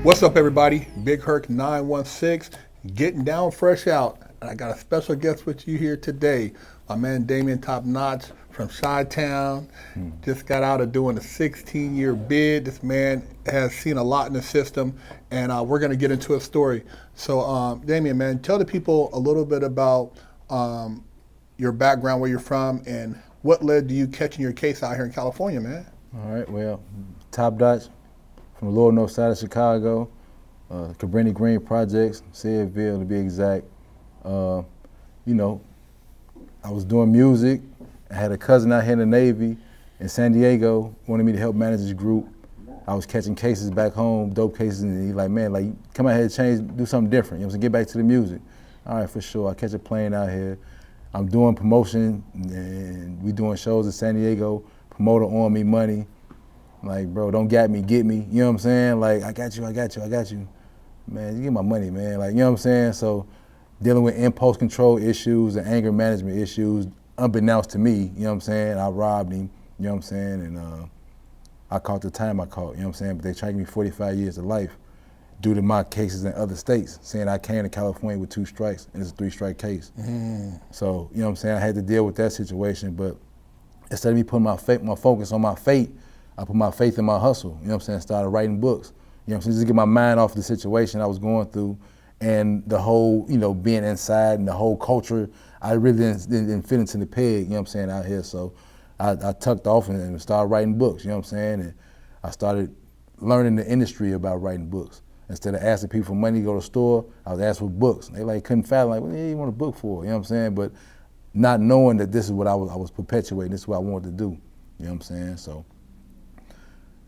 What's up, everybody? Big Herc 916, getting down fresh out. And I got a special guest with you here today. My man Damien Toppnotch from Chi-Town. Just got out of doing a 16-year bid. This man has seen a lot in the system, and we're going to get into a story. So, Damien, man, tell the people a little bit about your background, where you're from, and what led to you catching your case out here in California, man. All right, well, Toppnotch from the lower north side of Chicago, Cabrini Green Projects, Fayetteville to be exact. I was doing music. I had a cousin out here in the Navy in San Diego, wanted me to help manage his group. I was catching cases back home, dope cases, and he's like, man, like, come out here to change, do something different. You know what I'm saying? Get back to the music. All right, for sure. I catch a plane out here. I'm doing promotion, and we doing shows in San Diego. Promoter on me money. Like, bro, don't get me, get me. You know what I'm saying? Like, I got you. Man, you get my money, man. Like, you know what I'm saying? So, dealing with impulse control issues and anger management issues, unbeknownst to me, you know what I'm saying? I robbed him, you know what I'm saying? And I caught the time I caught, you know what I'm saying? But they tried to give me 45 years of life due to my cases in other states, saying I came to California with 2 strikes, and it's a 3-strike case. So, you know what I'm saying? I had to deal with that situation, but instead of me putting my focus on my fate, I put my faith in my hustle, you know what I'm saying? Started writing books, you know what I'm saying? Just to get my mind off the situation I was going through and the whole, being inside and the whole culture. I really didn't fit into the peg, you know what I'm saying, out here. So I tucked off and started writing books, you know what I'm saying? And I started learning the industry about writing books. Instead of asking people for money to go to the store, I was asking for books. They couldn't fathom, like, what do you want a book for? You know what I'm saying? But not knowing that this is what I was perpetuating, this is what I wanted to do, you know what I'm saying? So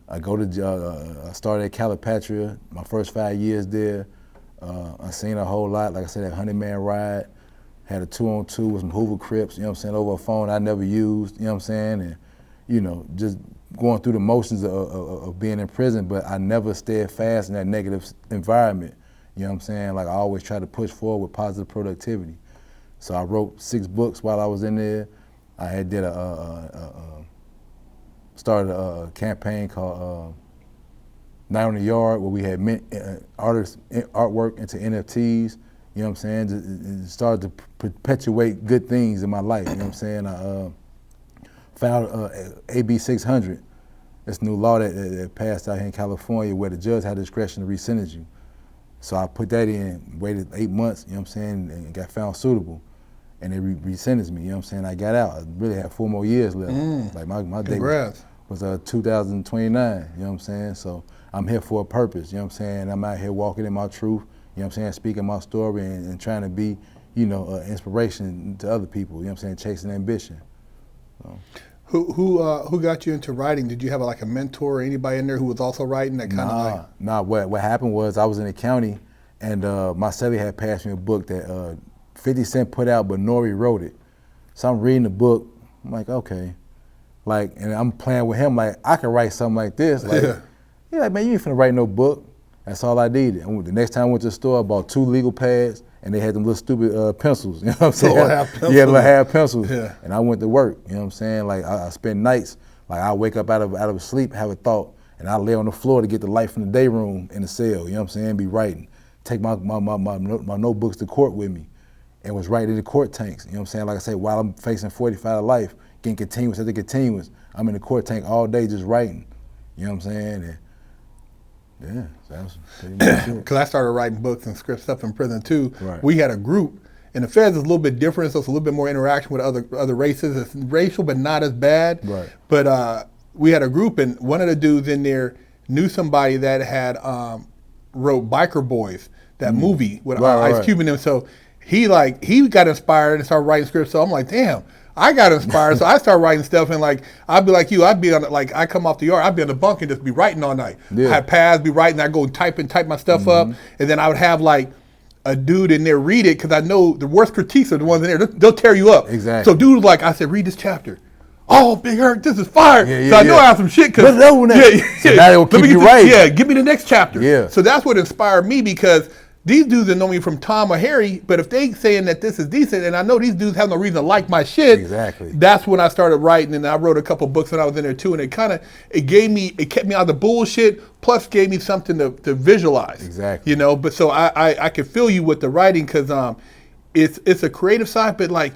I started at Calipatria, my first 5 years there. I seen a whole lot, like I said, that 100-man ride, had a 2-on-2 with some Hoover Crips, you know what I'm saying, over a phone I never used, you know what I'm saying, and, just going through the motions of being in prison, but I never stayed fast in that negative environment, you know what I'm saying, like I always try to push forward with positive productivity. So I wrote 6 books while I was in there. I had started a campaign called Night on the Yard, where we had artists artwork into NFTs, you know what I'm saying? It started to perpetuate good things in my life, you know what I'm saying? I found AB 600, this new law that passed out here in California where the judge had discretion to re-sentence you. So I put that in, waited 8 months, you know what I'm saying, and got found suitable. And they re-sentenced me, you know what I'm saying? I got out. I really had 4 more years left. Like my date was 2029, you know what I'm saying? So I'm here for a purpose, you know what I'm saying? I'm out here walking in my truth, you know what I'm saying? Speaking my story and trying to be, inspiration to other people, you know what I'm saying? Chasing ambition. So. Who got you into writing? Did you have a mentor or anybody in there who was also writing that kind of like? Nah, what happened was I was in the county and my celly had passed me a book that 50 Cent put out, but Nori wrote it. So I'm reading the book, I'm like, okay. And I'm playing with him, like, I can write something like this. He's like, man, you ain't finna write no book. That's all I needed. And the next time I went to the store, I bought 2 legal pads, and they had them little stupid pencils, you know what I'm saying? Little half pencils. Yeah. And I went to work, you know what I'm saying? Like, I spent nights, like, I wake up out of sleep, have a thought, and I lay on the floor to get the light from the day room in the cell, you know what I'm saying? Be writing. Take my notebooks to court with me. And was right in the court tanks, you know what I'm saying? Like I said, while I'm facing 45 to life, getting continuous after continuous, I'm in the court tank all day just writing, you know what I'm saying? And yeah, so that was pretty much it. Because I started writing books and script stuff in prison too. Right. We had a group, and the feds is a little bit different, so it's a little bit more interaction with other races. It's racial, but not as bad. Right. But we had a group, and one of the dudes in there knew somebody that had wrote Biker Boys, that movie with Ice Cube in them. So he got inspired and started writing scripts. So I'm like, damn, I got inspired. So I started writing stuff, and I'd be like you, I'd be on I come off the yard, I'd be on the bunk and just be writing all night. Yeah. I had pads, be writing, I'd go type my stuff up, and then I would have a dude in there read it, because I know the worst critiques are the ones in there, they'll tear you up. Exactly. So dude was I said, read this chapter. Oh, Big Herc, this is fire. Yeah, so I know I have some shit. So now they'll keep you right. Yeah, give me the next chapter. Yeah. So that's what inspired me, because these dudes that know me from Tom or Harry, but if they saying that this is decent, and I know these dudes have no reason to like my shit, exactly. That's when I started writing, and I wrote a couple books when I was in there too, and it kept me out of the bullshit, plus gave me something to visualize. Exactly. You know, but so I can feel you with the writing, because it's a creative side, but like,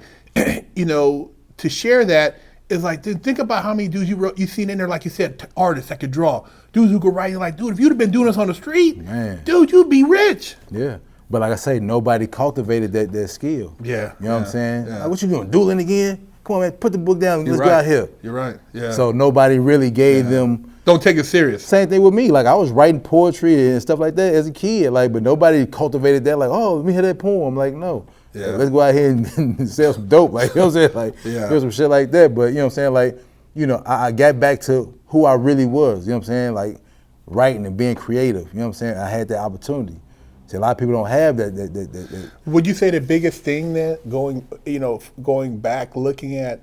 you know, to share that is like, dude, think about how many dudes you seen in there, like you said, artists that could draw, dudes who could write. You're like, dude, if you'd have been doing this on the street, man, dude, you'd be rich. Yeah, but like I say, nobody cultivated that skill. Yeah, you know what I'm saying? Yeah. Like, what you doing, dueling again? Come on, man, put the book down. Let's right. go out here. You're right. Yeah. So nobody really gave them. Don't take it serious. Same thing with me. Like I was writing poetry and stuff like that as a kid. Like, but nobody cultivated that. Like, oh, let me hear that poem. Like, no. Yeah. Let's go out here and sell some dope. Like, you know what I'm saying? Like, here's some shit like that. But you know what I'm saying? Like, you know, I got back to who I really was. You know what I'm saying? Like, writing and being creative. You know what I'm saying? I had that opportunity. See, a lot of people don't have that. Would you say the biggest thing that going back, looking at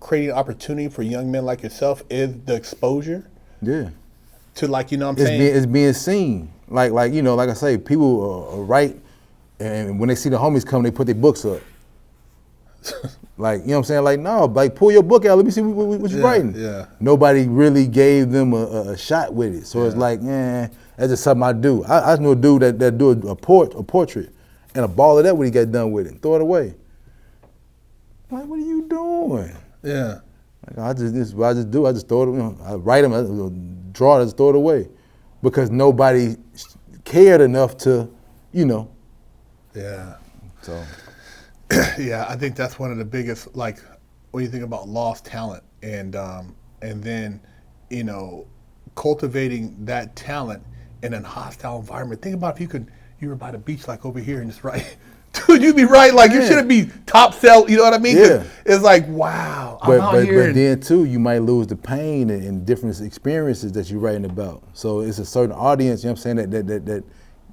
creating opportunity for young men like yourself is the exposure? Yeah. To, like, you know what I'm saying? It's being seen. Like you know, like I say, people write, and when they see the homies come, they put their books up. Like, you know what I'm saying? Like, no, like, pull your book out. Let me see what you're writing. Yeah. Nobody really gave them a shot with it. So it's like, that's just something I do. I know a dude that do a portrait and a ball of that when he got done with it and throw it away. I'm like, what are you doing? Yeah. Like, this is what I just do. I just throw it, you know, I write them, I draw it, I just throw it away. Because nobody cared enough to, you know. Yeah. So. Yeah, I think that's one of the biggest, like, when you think about lost talent, and then, you know, cultivating that talent in a hostile environment. Think about if you were by the beach, like over here, and just write. Dude, you'd be right. Like, you shouldn't be top sell. You know what I mean? Yeah. It's like, wow. I'm out here. But then too, you might lose the pain and different experiences that you're writing about. So it's a certain audience. You know what I'm saying,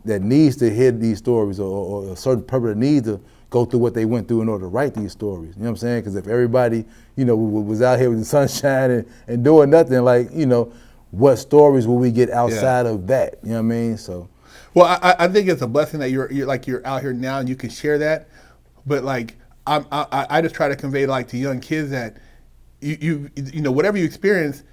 that needs to hear these stories, or a certain purpose that needs to go through what they went through in order to write these stories. You know what I'm saying? Because if everybody, you know, was out here with the sunshine and doing nothing, like, you know, what stories will we get outside of that? You know what I mean? So. Well, I think it's a blessing that you're out here now and you can share that. But like, I just try to convey, like, to young kids that you know, whatever you experience,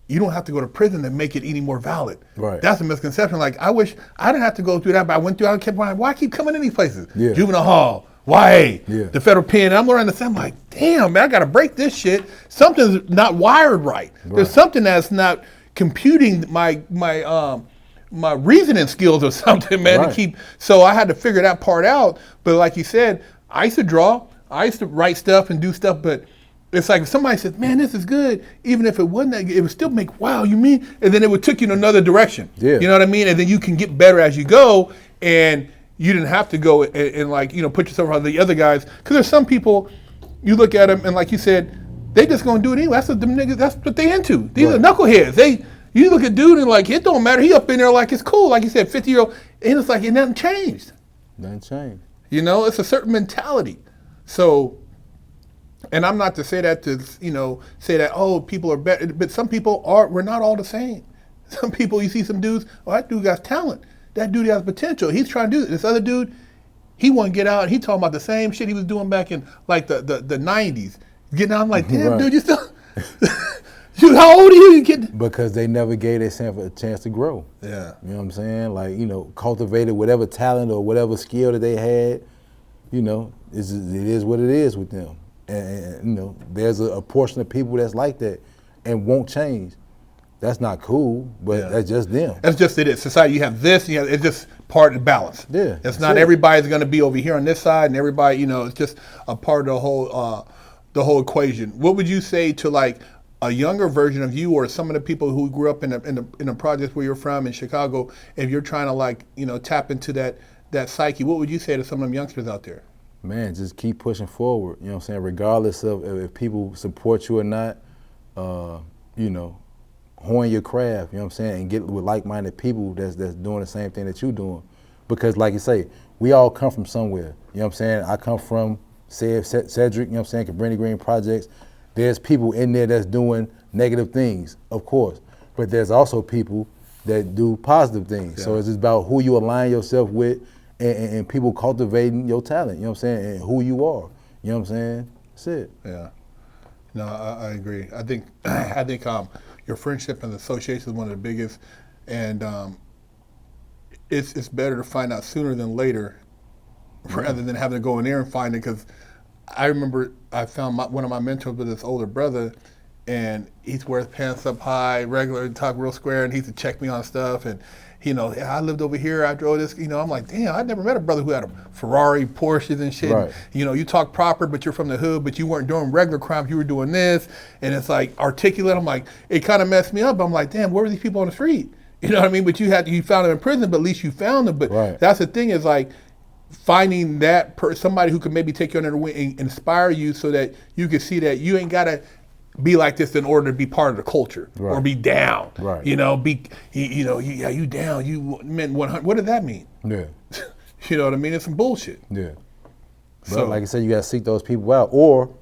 you don't have to go to prison to make it any more valid. Right. That's a misconception. Like, I wish I didn't have to go through that, but I went through it and kept wondering, why I keep coming in these places? Yeah. Juvenile hall, YA, the federal pen. And I'm learning the same. I'm like, damn, man, I got to break this shit. Something's not wired right. There's something that's not computing my reasoning skills or something, man, to keep. So I had to figure that part out. But like you said, I used to draw, I used to write stuff and do stuff, but it's like if somebody says, man, this is good, even if it wasn't that good, it would still make, wow, you mean? And then it would take you in another direction. Yeah. You know what I mean? And then you can get better as you go, and you didn't have to go and like, you know, put yourself on the other guys. Because there's some people, you look at them and like you said, they just gonna do it anyway. That's what them niggas, that's what they into. These are knuckleheads. You look at dude and like, it don't matter. He up in there like it's cool. Like you said, 50-year-old, and it's like, it nothing changed. Nothing changed. You know, it's a certain mentality. So, and I'm not to say that to, you know, say that, oh, people are better, but some people we're not all the same. Some people, you see some dudes, oh, that dude got talent. That dude has potential. He's trying to do it. This other dude, he want to get out. He talking about the same shit he was doing back in like the 90s. Getting out, I'm like, damn, dude, you still, dude, how old are you? Because they never gave themselves a chance to grow. Yeah. You know what I'm saying? Like, you know, cultivated whatever talent or whatever skill that they had, you know, it is what it is with them. And you know, there's a portion of people that's like that and won't change. That's not cool, but that's just them. That's just it. Society, you have this, it's just part of the balance. Yeah. It's not everybody's going to be over here on this side, and everybody, you know, it's just a part of the whole equation. What would you say to like a younger version of you, or some of the people who grew up in the projects where you're from in Chicago, if you're trying to, like, you know, tap into that psyche? What would you say to some of them youngsters out there? Man, just keep pushing forward. You know what I'm saying? Regardless of if people support you or not, you know, hone your craft, you know what I'm saying, and get with like-minded people that's doing the same thing that you're doing. Because like you say, we all come from somewhere. You know what I'm saying? I come from Cedric, you know what I'm saying, Cabrini Green Projects. There's people in there that's doing negative things, of course. But there's also people that do positive things. Yeah. So it's just about who you align yourself with, and people cultivating your talent, you know what I'm saying, and who you are. You know what I'm saying? That's it. Yeah. No, I agree. I think your friendship and association is one of the biggest, and it's better to find out sooner than later, rather than having to go in there and find it. Because I remember I found one of my mentors with this older brother, and he's wears pants up high, regular, talk real square, and he used to check me on stuff. And I lived over here. I drove this. I'm like, damn, I never met a brother who had a Ferrari, Porsches, and shit. Right. You talk proper, but you're from the hood, but you weren't doing regular crimes. You were doing this, and it's like articulate. I'm like, it kind of messed me up. I'm like, damn, where were these people on the street? You know what I mean? But you found them in prison, but at least you found them. But right. That's the thing is like finding that somebody who can maybe take you under the wing and inspire you, so that you can see that you ain't gotta be like this in order to be part of the culture, right. or be down. Right. You down. You meant 100. What did that mean? Yeah. You know what I mean? It's some bullshit. Yeah. But So, like I said, you gotta seek those people out. Or,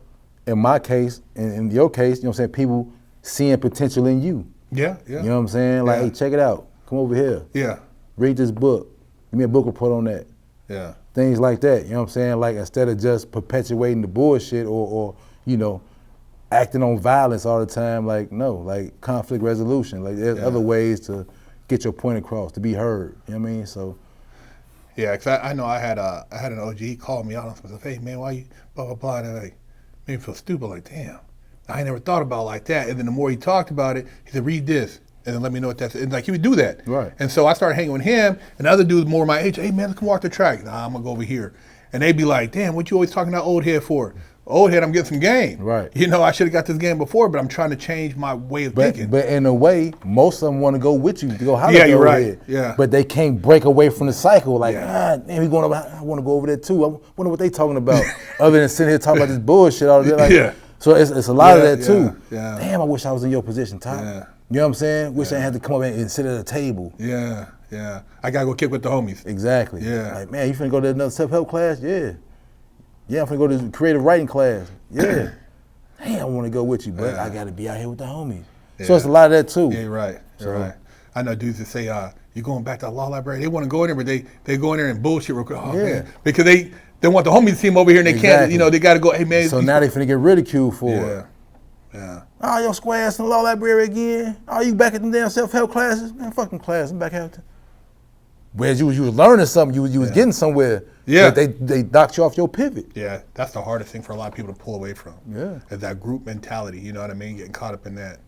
in my case, in your case, you know what I'm saying, people seeing potential in you. yeah. You know what I'm saying? Like, Yeah. hey, check it out. Come over here. Yeah. Read this book. Give me a book report on that. Yeah. Things like that. You know what I'm saying? Like, instead of just perpetuating the bullshit or acting on violence all the time, like, no, like conflict resolution. Like, there's other ways to get your point across, to be heard. You know what I mean? So. Yeah, because I know I had an OG, he called me out and said, hey, man, why you blah, blah, blah, and like, made me feel stupid, like, damn, I ain't never thought about it like that. And then the more he talked about it, he said, read this, and then let me know what that's, and like, he would do that. Right. And so I started hanging with him, and other dudes more my age, hey, man, let's come walk the track. Nah, I'm going to go over here. And they'd be like, damn, what you always talking about old head for? Old head, I'm getting some game. Right. I should have got this game before, but I'm trying to change my way of thinking. But in a way, most of them want to go with you to go holler Yeah, at you're your right. head. Yeah. But they can't break away from the cycle. Like, Yeah. we going over, I want to go over there too. I wonder what they talking about. Other than sitting here talking about this bullshit all day. Like, Yeah. So it's a lot of that too. Yeah. Damn, I wish I was in your position, Top. Yeah. You know what I'm saying? Wish I had to come up and sit at a table. Yeah. I got to go kick with the homies. Exactly. Yeah. Like, man, you finna go to another self-help class? Yeah. Yeah, I'm finna go to creative writing class. Yeah. Damn, I want to go with you, but I got to be out here with the homies. Yeah. So it's a lot of that too. Yeah, you're right. You're right. I know dudes that say, you're going back to the law library. They want to go in there, but they go in there and bullshit real quick. Oh, man. Because they want the homies to see them over here and they can't, they got to go, hey, man. So now they finna get ridiculed for it. Yeah. Oh, your square ass in the law library again? Oh, you back at them damn self-help classes? Man, fucking class, I'm back out there. Whereas you was learning something, you was getting somewhere. Yeah. But they knocked you off your pivot. Yeah, that's the hardest thing for a lot of people to pull away from. Yeah. Is that group mentality, you know what I mean? Getting caught up in that.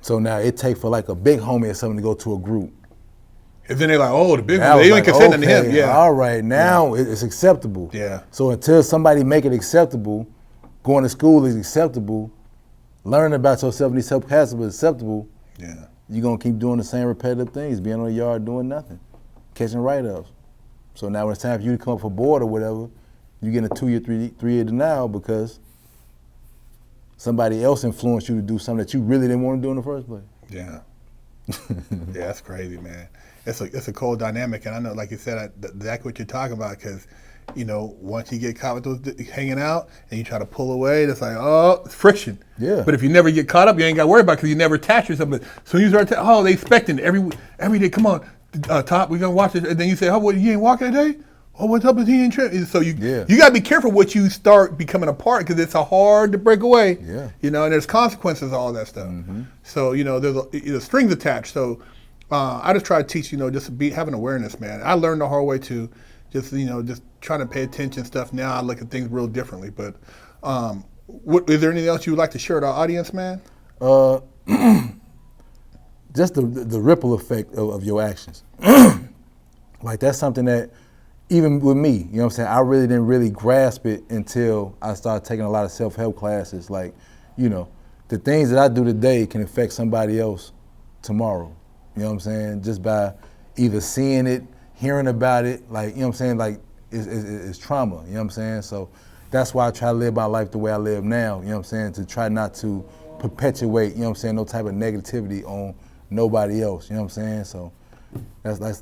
So now it takes for like a big homie or something to go to a group. And then they're like, oh, the big Now one, they it's ain't like, consenting to him. okay, Yeah. all right, now it's acceptable. Yeah. So until somebody make it acceptable, going to school is acceptable, learning about yourself in these self-classes is acceptable, you're going to keep doing the same repetitive things, being on the yard doing nothing, catching write-ups. So now when it's time for you to come up for board or whatever, you get a 2-year, 3-year denial because somebody else influenced you to do something that you really didn't want to do in the first place. Yeah. Yeah, that's crazy, man. It's a cold dynamic, and I know, like you said, exactly what you're talking about, because, once you get caught with those hanging out and you try to pull away, it's like, oh, it's friction. Yeah. But if you never get caught up, you ain't got to worry about it because you never attach yourself. But so you start, they expecting it every day. Come on, Top, we're going to watch it. And then you say, oh, what, you ain't walking today? Oh, what's up with he ain't tripping? So you got to be careful what you start becoming a part, because it's hard to break away. Yeah. And there's consequences to all that stuff. Mm-hmm. So, there's strings attached. So I just try to teach, just have an awareness, man. I learned the hard way too. Just trying to pay attention stuff. Now I look at things real differently. But is there anything else you would like to share with our audience, man? Just the ripple effect of your actions. Like, that's something that, even with me, you know what I'm saying, I really didn't really grasp it until I started taking a lot of self-help classes. Like, the things that I do today can affect somebody else tomorrow. You know what I'm saying? Just by either seeing it, hearing about it, like, you know what I'm saying, like, it's trauma, you know what I'm saying? So that's why I try to live my life the way I live now, you know what I'm saying, to try not to perpetuate, you know what I'm saying, no type of negativity on nobody else, you know what I'm saying? So that's like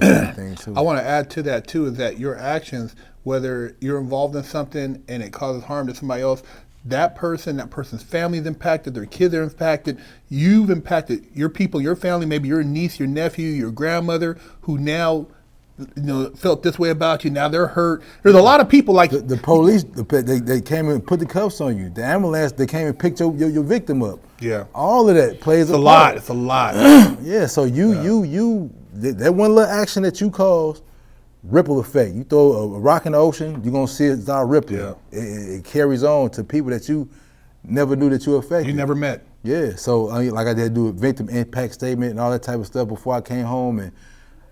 a thing too. I want to add to that too, is that your actions, whether you're involved in something and it causes harm to somebody else, that person's family is impacted, their kids are impacted, you've impacted your people, your family, maybe your niece, your nephew, your grandmother, who now felt this way about you. Now they're hurt. There's a lot of people like the police. They came and put the cuffs on you. The ambulance. They came and picked your victim up. Yeah. All of that plays a lot. It's a lot. Yeah. So that one little action that you caused, ripple effect. You throw a rock in the ocean, you're gonna see it start rippling. Yeah. It carries on to people that you never knew that you affected. You never met. Yeah. So like I did do a victim impact statement and all that type of stuff before I came home, and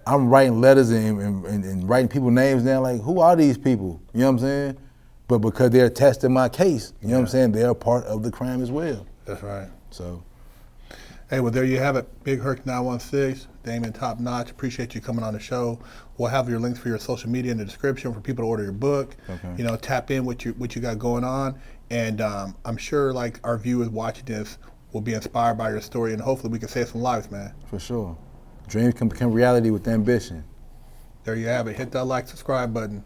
I'm writing letters and writing people's names down, like, who are these people? You know what I'm saying? But because they're attached to my case, you know what I'm saying, they're a part of the crime as well. That's right. So. Hey, well, there you have it. Big Herc 916, Damien Toppnotch. Appreciate you coming on the show. We'll have your links for your social media in the description for people to order your book. Okay. Tap in what you got going on. And I'm sure, like, our viewers watching this will be inspired by your story, and hopefully we can save some lives, man. For sure. Dreams can become reality with ambition. There you have it. Hit that like, subscribe button.